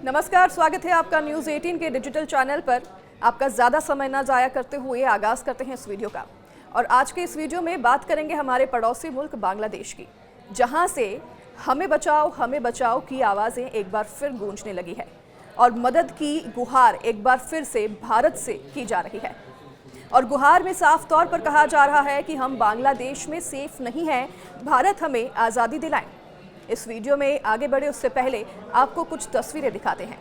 नमस्कार, स्वागत है आपका न्यूज़ 18 के डिजिटल चैनल पर। आपका ज़्यादा समय न जाया करते हुए आगाज़ करते हैं इस वीडियो का। और आज के इस वीडियो में बात करेंगे हमारे पड़ोसी मुल्क बांग्लादेश की, जहां से हमें बचाओ की आवाज़ें एक बार फिर गूंजने लगी है और मदद की गुहार एक बार फिर से भारत से की जा रही है। और गुहार में साफ तौर पर कहा जा रहा है कि हम बांग्लादेश में सेफ नहीं हैं, भारत हमें आज़ादी दिलाएं। इस वीडियो में आगे बढ़े उससे पहले आपको कुछ तस्वीरें दिखाते हैं।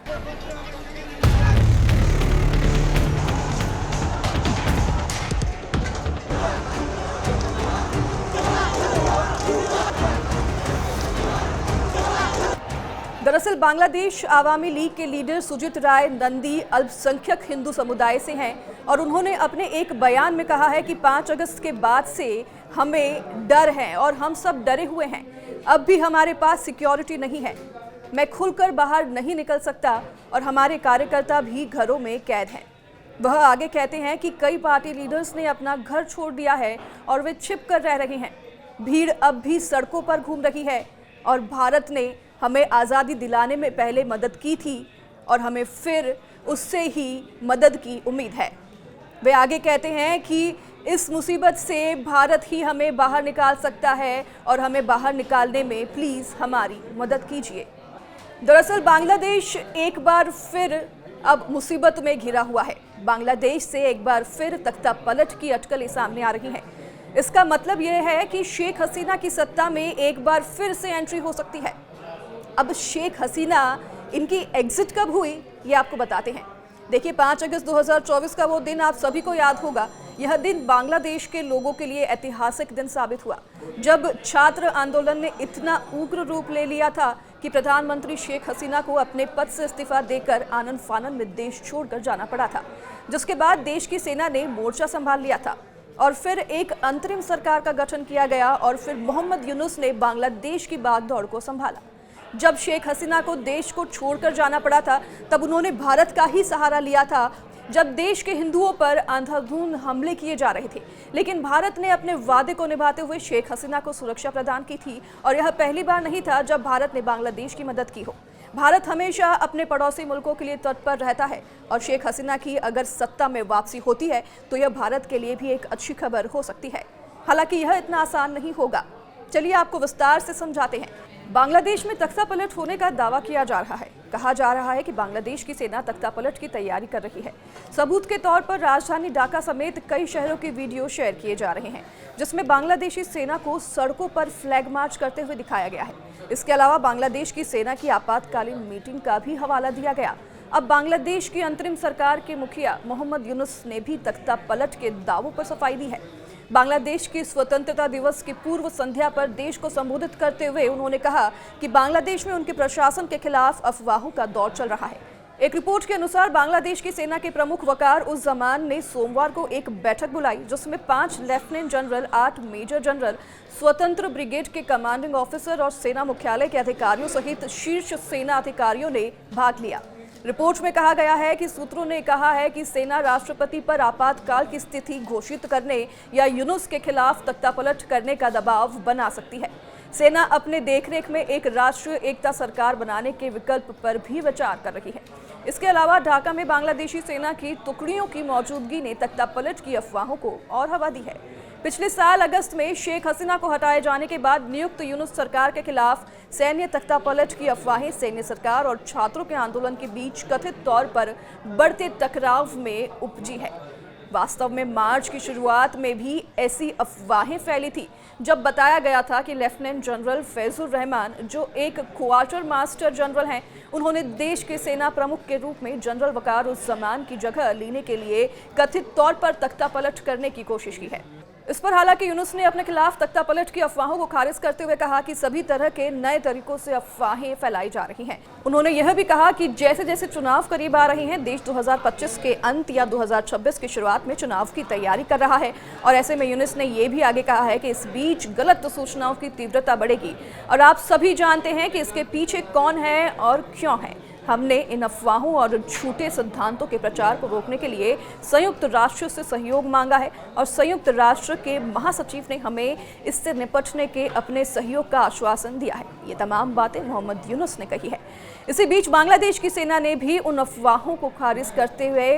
दरअसल बांग्लादेश आवामी लीग के लीडर सुजित राय नंदी अल्पसंख्यक हिंदू समुदाय से हैं और उन्होंने अपने एक बयान में कहा है कि 5 अगस्त के बाद से हमें डर है और हम सब डरे हुए हैं। अब भी हमारे पास सिक्योरिटी नहीं है, मैं खुलकर बाहर नहीं निकल सकता और हमारे कार्यकर्ता भी घरों में कैद हैं। वह आगे कहते हैं कि कई पार्टी लीडर्स ने अपना घर छोड़ दिया है और वे छिप कर रह रहे हैं। भीड़ अब भी सड़कों पर घूम रही है और भारत ने हमें आज़ादी दिलाने में पहले मदद की थी और हमें फिर उससे ही मदद की उम्मीद है। वे आगे कहते हैं कि इस मुसीबत से भारत ही हमें बाहर निकाल सकता है और हमें बाहर निकालने में प्लीज़ हमारी मदद कीजिए। दरअसल बांग्लादेश एक बार फिर अब मुसीबत में घिरा हुआ है। बांग्लादेश से एक बार फिर तख्ता पलट की अटकलें सामने आ रही हैं। इसका मतलब यह है कि शेख हसीना की सत्ता में एक बार फिर से एंट्री हो सकती है। अब शेख हसीना इनकी एग्जिट कब हुई ये आपको बताते हैं। देखिए, 5 अगस्त 2024 का वो दिन आप सभी को याद होगा। यह दिन बांग्लादेश के लोगों के लिए ऐतिहासिक दिन साबित हुआ, जब छात्र आंदोलन ने इतना उग्र रूप ले लिया था कि प्रधानमंत्री शेख हसीना को अपने पद से इस्तीफा देकर आनन फानन में देश छोड़कर जाना पड़ा था। जिसके बाद देश की सेना ने मोर्चा संभाल लिया था और फिर एक अंतरिम सरकार का गठन किया गया और फिर मोहम्मद यूनुस ने बांग्लादेश की बागडोर को संभाला। जब शेख हसीना को देश को छोड़कर जाना पड़ा था तब उन्होंने भारत का ही सहारा लिया था, जब देश के हिंदुओं पर अंधाधुंध हमले किए जा रहे थे। लेकिन भारत ने अपने वादे को निभाते हुए शेख हसीना को सुरक्षा प्रदान की थी और यह पहली बार नहीं था जब भारत ने बांग्लादेश की मदद की हो। भारत हमेशा अपने पड़ोसी मुल्कों के लिए तत्पर रहता है और शेख हसीना की अगर सत्ता में वापसी होती है तो यह भारत के लिए भी एक अच्छी खबर हो सकती है। हालांकि यह इतना आसान नहीं होगा। चलिए आपको विस्तार से समझाते हैं। बांग्लादेश में तख्ता पलट होने का दावा किया जा रहा है। कहा जा रहा है कि बांग्लादेश की सेना तख्ता पलट की तैयारी कर रही है। सबूत के तौर पर राजधानी ढाका समेत कई शहरों के वीडियो शेयर किए जा रहे हैं, जिसमें बांग्लादेशी सेना को सड़कों पर फ्लैग मार्च करते हुए दिखाया गया है। इसके अलावा बांग्लादेश की सेना की आपातकालीन मीटिंग का भी हवाला दिया गया। अब बांग्लादेश की अंतरिम सरकार के मुखिया मोहम्मद यूनुस ने भी तख्ता पलट के दावों पर सफाई दी है। बांग्लादेश की स्वतंत्रता दिवस की पूर्व संध्या पर देश को संबोधित करते हुए उन्होंने कहा कि बांग्लादेश में उनके प्रशासन के खिलाफ अफवाहों का दौर चल रहा है। एक रिपोर्ट के अनुसार बांग्लादेश की सेना के प्रमुख वकार उस जमान ने सोमवार को एक बैठक बुलाई, जिसमें 5 लेफ्टिनेंट जनरल, 8 मेजर जनरल, स्वतंत्र ब्रिगेड के कमांडिंग ऑफिसर और सेना मुख्यालय के अधिकारियों सहित शीर्ष सेना अधिकारियों ने भाग लिया। रिपोर्ट में कहा गया है कि सूत्रों ने कहा है कि सेना राष्ट्रपति पर आपातकाल की स्थिति घोषित करने या यूनुस के खिलाफ तख्तापलट करने का दबाव बना सकती है। सेना अपने देखरेख में एक राष्ट्रीय एकता सरकार बनाने के विकल्प पर भी विचार कर रही है। इसके अलावा ढाका में बांग्लादेशी सेना की टुकड़ियों की मौजूदगी ने तख्तापलट की अफवाहों को और हवा दी है। पिछले साल अगस्त में शेख हसीना को हटाए जाने के बाद नियुक्त यूनुस सरकार के खिलाफ सैन्य तख्तापलट की अफवाहें सैन्य सरकार और छात्रों के आंदोलन के बीच कथित तौर पर बढ़ते टकराव में उपजी है। वास्तव में मार्च की शुरुआत में भी ऐसी अफवाहें फैली थी, जब बताया गया था कि लेफ्टिनेंट जनरल फैजुर रहमान, जो एक क्वार्टर मास्टर जनरल हैं, उन्होंने देश के सेना प्रमुख के रूप में जनरल वकार उस जमान की जगह लेने के लिए कथित तौर पर तख्तापलट करने की कोशिश की है। इस पर हालांकि यूनुस ने अपने खिलाफ तख्तापलट की अफवाहों को खारिज करते हुए कहा कि सभी तरह के नए तरीकों से अफवाहें फैलाई जा रही हैं। उन्होंने यह भी कहा कि जैसे जैसे चुनाव करीब आ रहे हैं, देश 2025 के अंत या 2026 की शुरुआत में चुनाव की तैयारी कर रहा है और ऐसे में यूनुस ने यह भी आगे कहा है कि इस बीच गलत सूचनाओं की तीव्रता बढ़ेगी और आप सभी जानते हैं कि इसके पीछे कौन है और क्यों है। हमने इन अफवाहों और झूठे सिद्धांतों के प्रचार को रोकने के लिए संयुक्त राष्ट्र से सहयोग मांगा है और संयुक्त राष्ट्र के महासचिव ने हमें इससे निपटने के अपने सहयोग का आश्वासन दिया है। ये तमाम बातें मोहम्मद यूनुस ने कही है। इसी बीच बांग्लादेश की सेना ने भी उन अफवाहों को खारिज करते हुए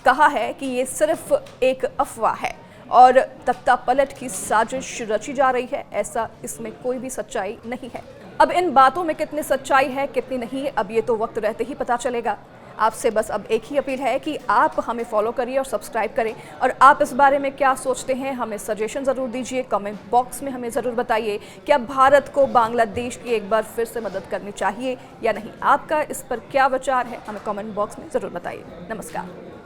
कहा है कि ये सिर्फ एक अफवाह है और तख्तापलट की साजिश रची जा रही है। ऐसा इसमें कोई भी सच्चाई नहीं है। अब इन बातों में कितनी सच्चाई है कितनी नहीं, अब ये तो वक्त रहते ही पता चलेगा। आपसे बस अब एक ही अपील है कि आप हमें फॉलो करिए और सब्सक्राइब करें। और आप इस बारे में क्या सोचते हैं हमें सजेशन ज़रूर दीजिए, कमेंट बॉक्स में हमें ज़रूर बताइए। क्या भारत को बांग्लादेश की एक बार फिर से मदद करनी चाहिए या नहीं? आपका इस पर क्या विचार है हमें कमेंट बॉक्स में ज़रूर बताइए। नमस्कार।